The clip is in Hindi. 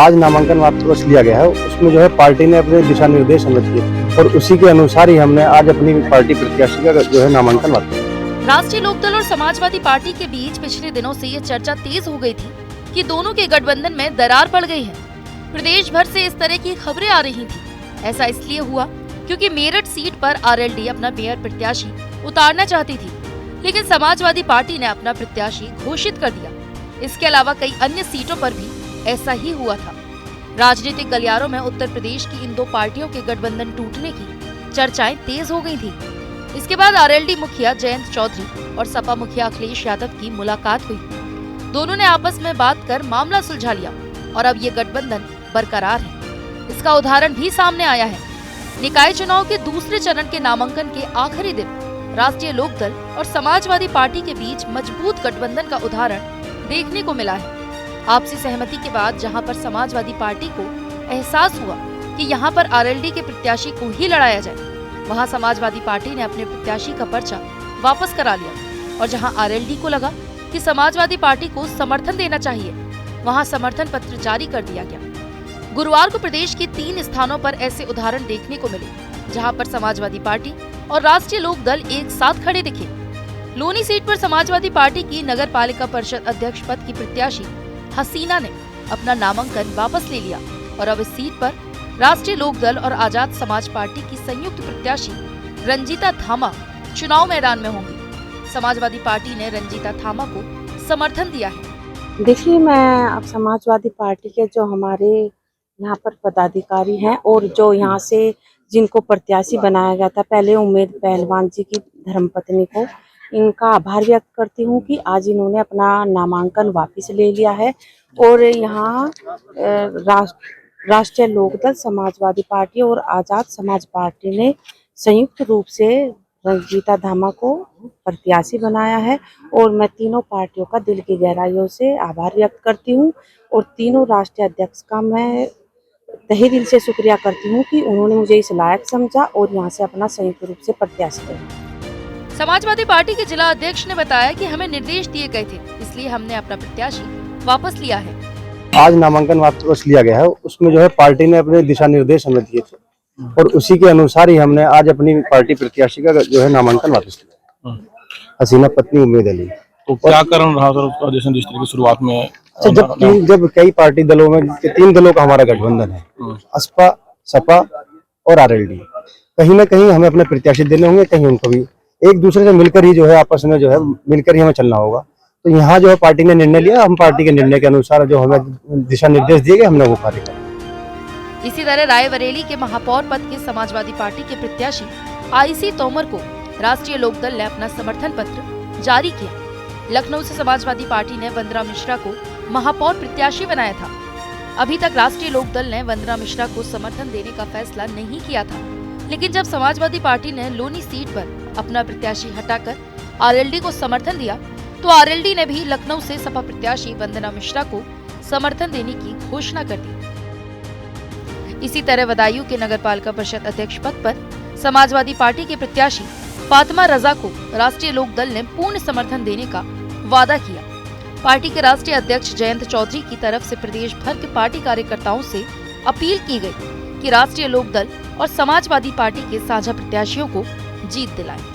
आज नामांकन वापस लिया गया है, उसमें जो है पार्टी ने अपने दिशा निर्देश हमें दिए और उसी के अनुसार ही हमने आज अपनी पार्टी प्रत्याशी का जो है नामांकन वापस लिया। राष्ट्रीय लोकदल और समाजवादी पार्टी के बीच पिछले दिनों से ये चर्चा तेज हो गई थी कि दोनों के गठबंधन में दरार पड़ गई है। प्रदेश भर से इस तरह की खबरें आ रही थी। ऐसा इसलिए हुआ क्योंकि मेरठ सीट पर आरएलडी अपना मेयर प्रत्याशी उतारना चाहती थी, लेकिन समाजवादी पार्टी ने अपना प्रत्याशी घोषित कर दिया। इसके अलावा कई अन्य सीटों पर भी ऐसा ही हुआ था। राजनीतिक गलियारों में उत्तर प्रदेश की इन दो पार्टियों के गठबंधन टूटने की चर्चाएं तेज हो गई थी। इसके बाद आरएलडी मुखिया जयंत चौधरी और सपा मुखिया अखिलेश यादव की मुलाकात हुई। दोनों ने आपस में बात कर मामला सुलझा लिया और अब ये गठबंधन बरकरार है। इसका उदाहरण भी सामने आया है। निकाय चुनाव के दूसरे चरण के नामांकन के आखिरी दिन राष्ट्रीय लोकदल और समाजवादी पार्टी के बीच मजबूत गठबंधन का उदाहरण देखने को मिला है। आपसी सहमति के बाद जहां पर समाजवादी पार्टी को एहसास हुआ कि यहां पर आरएलडी के प्रत्याशी को ही लड़ाया जाए, वहां समाजवादी पार्टी ने अपने प्रत्याशी का पर्चा वापस करा लिया और जहां आरएलडी को लगा कि समाजवादी पार्टी को समर्थन देना चाहिए, वहां समर्थन पत्र जारी कर दिया गया। गुरुवार को प्रदेश के 3 स्थानों पर ऐसे उदाहरण देखने को मिले जहां पर समाजवादी पार्टी और राष्ट्रीय लोकदल एक साथ खड़े दिखे। लोनी सीट पर समाजवादी पार्टी की नगर पालिका परिषद अध्यक्ष पद की प्रत्याशी हसीना ने अपना नामांकन वापस ले लिया और अब इस सीट पर राष्ट्रीय लोकदल और आजाद समाज पार्टी की संयुक्त प्रत्याशी रंजीता थामा चुनाव मैदान में होंगी। समाजवादी पार्टी ने रंजीता थामा को समर्थन दिया है। देखिए, मैं अब समाजवादी पार्टी के जो हमारे यहाँ पर पदाधिकारी हैं और जो यहाँ से जिनको प्रत्याशी बनाया गया था, पहले उम्मेद पहलवान जी की धर्मपत्नी को, इनका आभार व्यक्त करती हूँ कि आज इन्होंने अपना नामांकन वापस ले लिया है और यहाँ राष्ट्रीय लोकदल, समाजवादी पार्टी और आजाद समाज पार्टी ने संयुक्त रूप से रंजीता धामा को प्रत्याशी बनाया है और मैं तीनों पार्टियों का दिल की गहराइयों से आभार व्यक्त करती हूँ और तीनों राष्ट्रीय अध्यक्ष का मैं तहे दिल से शुक्रिया करती हूँ कि उन्होंने मुझे इस लायक समझा और यहाँ से अपना संयुक्त रूप से प्रत्याशी किया। समाजवादी पार्टी के जिला अध्यक्ष ने बताया कि हमें निर्देश दिए गए थे, इसलिए हमने अपना प्रत्याशी वापस लिया है। आज नामांकन वापस लिया गया है, उसमें जो है पार्टी ने अपने दिशा निर्देश हमें दिए थे और उसी के अनुसार ही हमने आज अपनी पार्टी प्रत्याशी का जो है नामांकन वापस लिया। हसीना पत्नी उम्मीद अली। तो क्या कारण रहा सर उसका, जैसे जिस तरह की शुरुआत में जब कई पार्टी दलों में 3 दलों का हमारा गठबंधन है, असपा, सपा और आरएलडी, कहीं ना कहीं हमें अपने प्रत्याशी देने होंगे, कहीं उनको भी एक दूसरे से मिलकर ही जो है आपस में जो है मिलकर ही हमें चलना होगा। तो यहाँ जो है पार्टी ने निर्णय लिया, हम पार्टी के निर्णय के अनुसार जो हमें दिशा निर्देश दिए गए हमने वो कार्य किया। इसी तरह रायबरेली के महापौर पद के समाजवादी पार्टी के प्रत्याशी आईसी तोमर को राष्ट्रीय लोकदल ने अपना समर्थन पत्र जारी किया। लखनऊ से समाजवादी पार्टी ने वंदना मिश्रा को महापौर प्रत्याशी बनाया था। अभी तक राष्ट्रीय लोकदल ने वंदना मिश्रा को समर्थन देने का फैसला नहीं किया था, लेकिन जब समाजवादी पार्टी ने लोनी सीट पर अपना प्रत्याशी हटाकर आरएलडी को समर्थन दिया, तो आरएलडी ने भी लखनऊ से सपा प्रत्याशी वंदना मिश्रा को समर्थन देने की घोषणा कर दी। इसी तरह बदायूं के नगर पालिका परिषद अध्यक्ष पद पर समाजवादी पार्टी के प्रत्याशी फातिमा रजा को राष्ट्रीय लोकदल ने पूर्ण समर्थन देने का वादा किया। पार्टी के राष्ट्रीय अध्यक्ष जयंत चौधरी की तरफ से प्रदेश भर के पार्टी कार्यकर्ताओं से अपील की गई कि राष्ट्रीय लोकदल और समाजवादी पार्टी के साझा प्रत्याशियों को जीत दिलाएं।